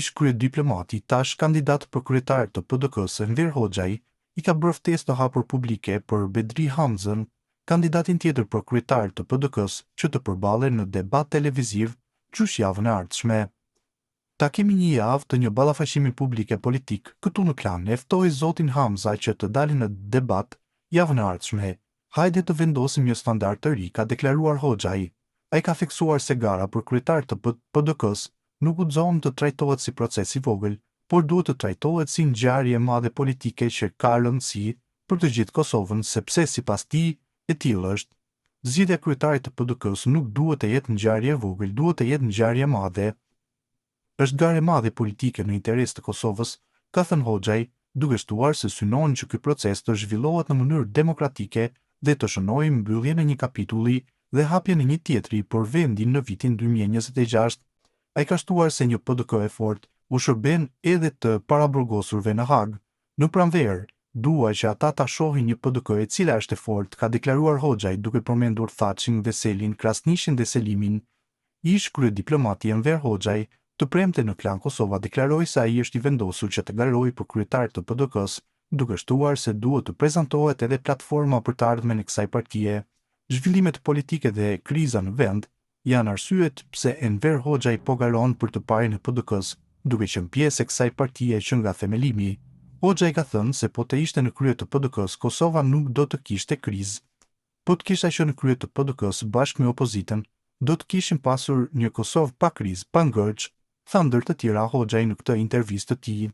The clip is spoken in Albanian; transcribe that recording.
ish kryediplomati tash kandidat për kryetar të PDK-s Enver Hoxhaj i ka bërë ftesë të hapur publike për Bedri Hamzën, kandidatin tjetër për kryetar të PDK-s që të përballen në debat televiziv qysh javën e ardhshme. Ta kemi një javë të një ballafaqimi publik e politik këtu në Klan, e ftoi zotin Hamza që të dalë në debat javën e ardhshme. Hajde të vendosim një standard të ri, ka deklaruar Hoxhaj. Ai ka fiksuar se gara për kryetar të PDK-s nuk guxon të trajtohet si proces i vogël, por duhet të trajtohet si ngjarje e madhe politike që ka rëndësi për të gjithë Kosovën, sepse sipas tij e tillë është. Zgjidhja e kryetarit të PDK-s nuk duhet të jetë ngjarje e vogël, duhet të jetë ngjarje e madhe. Është ngjarje e madhe politike në interes të Kosovës, ka thënë Hoxhaj, duke shtuar se synon që ky proces të zhvillohet në mënyrë demokratike dhe të shënojë mbylljen e një kapitulli dhe hapjen e një tjetri për vendin në vitin 2026. Ai ka shtuar se një PDK e fortë u shërben edhe të paraburgosurve në Hag. Në pranverë, dua që ata ta shohin një PDK e cila është e fortë, ka deklaruar Hoxhaj duke përmendur Thaçin, Veselin, Krasnishin dhe Selimin. Ish kryediplomati Enver Hoxhaj të premte në Klan Kosova deklaroi se ai është i vendosur që të garojë për kryetar të PDK-s, duke shtuar se duhet të prezantohet edhe platforma për të ardhmen e kësaj partie. Zhvillimet politike dhe kriza në vend janë arsyet pse Enver Hoxhaj po garon për të parën e PDK-s, duke qenë pjesë e kësaj partie që nga themelimi. Hoxhaj ka thënë se po të ishte në krye të PDK-s, Kosova nuk do të kishte krizë. Po të kisha qenë në krye të PDK-s bashkë me opozitën, do të kishim pasur një Kosovë pa krizë, pa ngërç, tha ndër të tjera Hoxhaj në këtë intervistë të tij.